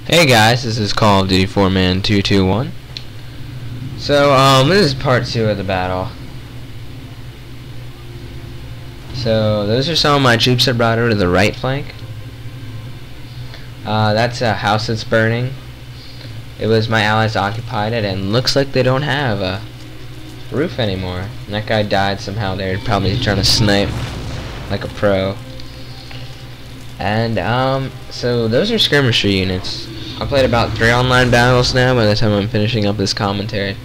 Hey guys, this is Call of Duty 4-Man 221. So, this is part 2 of the battle. So, those are some of my troops I brought over to the right flank. That's a house that's burning. It was my allies occupied it, and looks like they don't have a roof anymore. And that guy died somehow. They're probably trying to snipe like a pro. And, so those are skirmisher units. I played about 3 online battles now by the time I'm finishing up this commentary.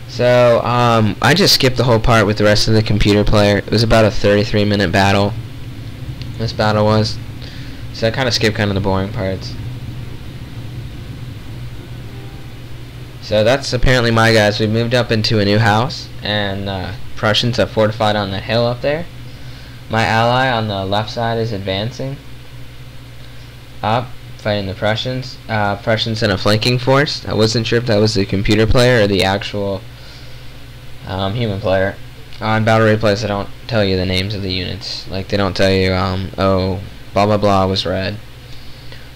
So, I just skipped the whole part with the rest of the computer player. It was about a 33-minute battle. This battle was. So I kind of skipped kind of the boring parts. So that's apparently my guys. We moved up into a new house, and Prussians have fortified on the hill up there. My ally on the left side is advancing up, fighting the Prussians. Prussians in a flanking force. I wasn't sure if that was the computer player or the actual human player. On battle replays, I don't tell you the names of the units. Like, they don't tell you, oh, blah blah blah was red.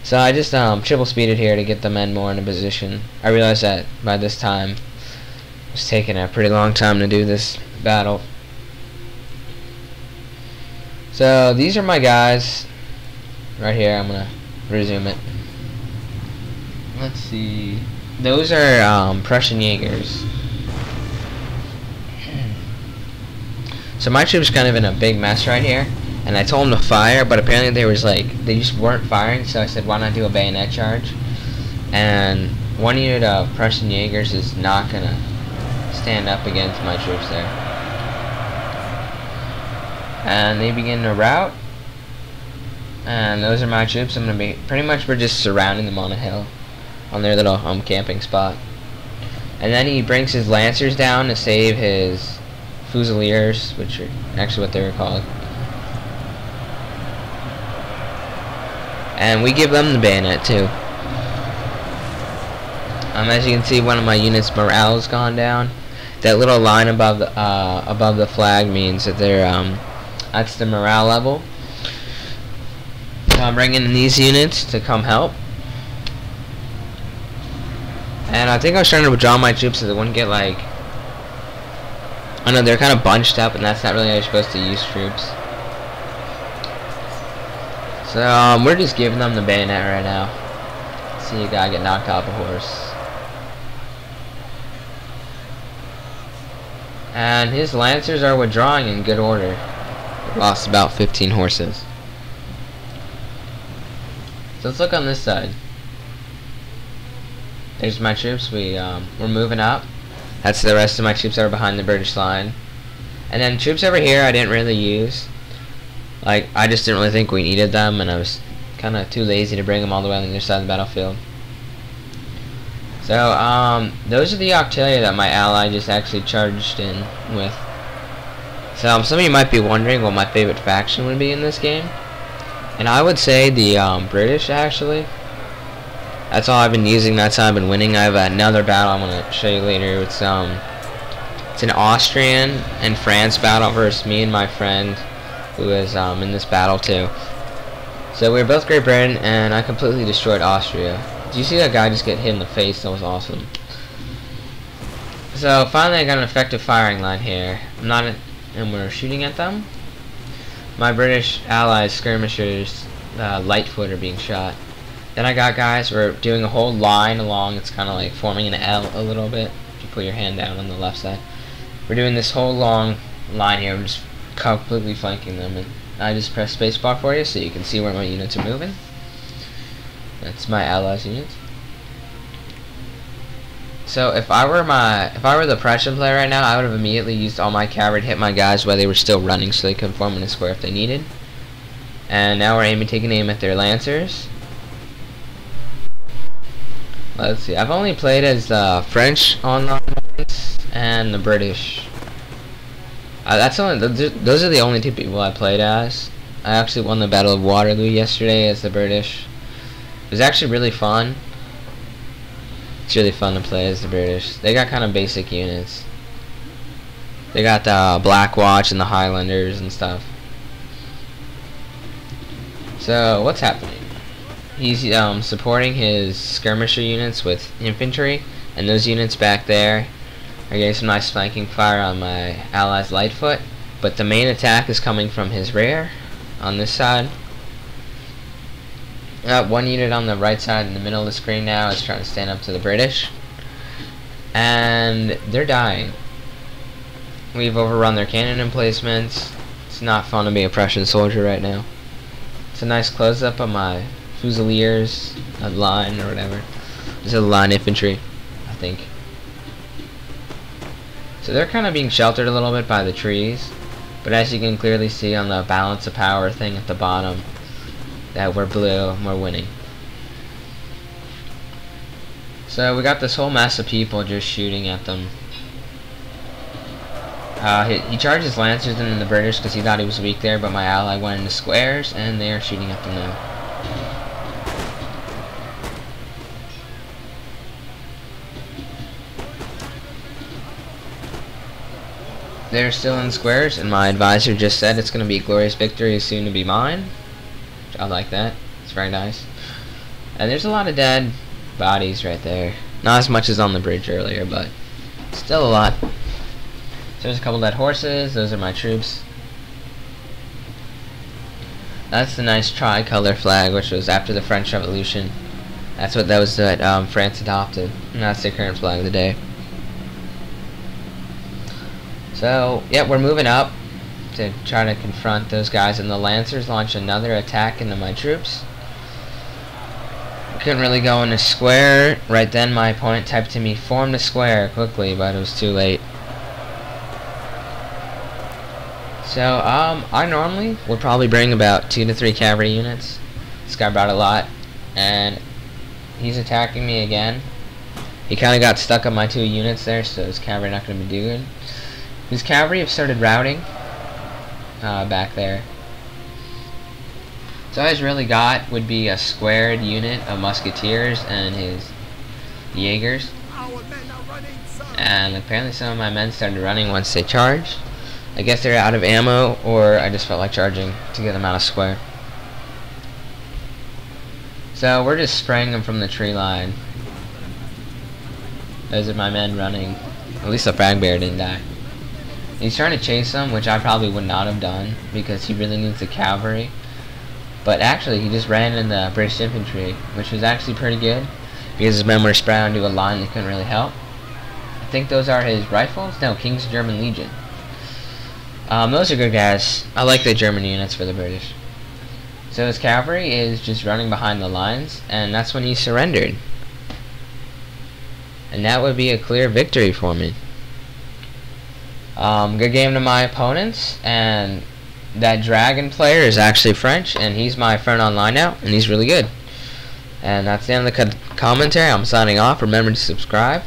So I just triple speeded here to get the men more in a position. I realized that by this time it was taking a pretty long time to do this battle. So these are my guys right here. I'm gonna resume it. Let's see. Those are Prussian Jaegers. So my troops kind of in a big mess right here, and I told them to fire, but apparently they just weren't firing. So I said, why not do a bayonet charge? And one unit of Prussian Jaegers is not gonna stand up against my troops there. And they begin to rout, and those are my troops. I'm gonna be we're just surrounding them on a hill, on their little camping spot. And then he brings his lancers down to save his fusiliers, which are actually what they were called. And we give them the bayonet too. As you can see, one of my units' morale's gone down. That little line above the flag means that they're that's the morale level. So I'm bringing in these units to come help. And I think I was trying to withdraw my troops so they wouldn't get like... I know they're kind of bunched up, and that's not really how you're supposed to use troops. So we're just giving them the bayonet right now. See a guy get knocked off a horse. And his lancers are withdrawing in good order. Lost about 15 horses. So let's look on this side. There's my troops. We're moving up. That's the rest of my troops that are behind the British line. And then troops over here I didn't really use. Like, I just didn't really think we needed them, and I was kind of too lazy to bring them all the way on the other side of the battlefield. So, those are the artillery that my ally just actually charged in with. So, some of you might be wondering what my favorite faction would be in this game. And I would say the British, actually. That's all I've been using. That's how I've been winning. I have another battle I'm going to show you later. It's an Austrian and France battle versus me and my friend, who is in this battle too. So we were both Great Britain, and I completely destroyed Austria. Did you see that guy just get hit in the face? That was awesome. So finally I got an effective firing line here. And we're shooting at them. My British allies, skirmishers, Lightfoot, are being shot. Then I got guys, we're doing a whole line along. It's kind of like forming an L a little bit. If you put your hand down on the left side. We're doing this whole long line here. We're just completely flanking them. And I just press spacebar for you so you can see where my units are moving. That's my allies' units. So if I were the Prussian player right now, I would have immediately used all my cavalry to hit my guys while they were still running, so they could form in a square if they needed. And now we're taking aim at their lancers. Let's see. I've only played as the French online and the British. Those are the only two people I played as. I actually won the Battle of Waterloo yesterday as the British. It was actually really fun. It's really fun to play as the British. They got kind of basic units. They got the Black Watch and the Highlanders and stuff. So, what's happening? He's supporting his skirmisher units with infantry, and those units back there are getting some nice flanking fire on my allies' Lightfoot. But the main attack is coming from his rear on this side. One unit on the right side in the middle of the screen now is trying to stand up to the British, and they're dying. We've overrun their cannon emplacements. It's not fun to be a Prussian soldier right now. It's a nice close-up of my Fusiliers, a line or whatever. This is a line infantry, I think. So they're kind of being sheltered a little bit by the trees, but as you can clearly see on the balance of power thing at the bottom, that we're blue and we're winning. So we got this whole mass of people just shooting at them. He charged his lancers into the British because he thought he was weak there, but my ally went into squares and they are shooting at them now. They're still in squares, and my advisor just said it's going to be a glorious victory, soon to be mine. I like that. It's very nice. And there's a lot of dead bodies right there. Not as much as on the bridge earlier, but still a lot. So there's a couple dead horses. Those are my troops. That's the nice tricolor flag, which was after the French Revolution. That's what that was that France adopted, and that's the current flag of the day. So, yeah, we're moving up to try to confront those guys, and the Lancers launch another attack into my troops. Couldn't really go in a square. Right then my opponent typed to me, form the square quickly, but it was too late. So, I normally would probably bring about 2 to 3 cavalry units. This guy brought a lot, and he's attacking me again. He kind of got stuck on my 2 units there, so his cavalry not going to be good. His cavalry have started routing back there. So all he's really got would be a squared unit of musketeers and his Jaegers. And apparently some of my men started running once they charged. I guess they're out of ammo, or I just felt like charging to get them out of square. So we're just spraying them from the tree line. Those are my men running. At least the frag bear didn't die. He's trying to chase them, which I probably would not have done because he really needs the cavalry. But actually, he just ran in the British infantry, which was actually pretty good because his men were spread onto a line that couldn't really help. I think those are his rifles? No, King's German Legion. Those are good guys. I like the German units for the British. So his cavalry is just running behind the lines, and that's when he surrendered. And that would be a clear victory for me. Good game to my opponents, and that dragon player is actually French, and he's my friend online now, and he's really good. And that's the end of the commentary. I'm signing off. Remember to subscribe.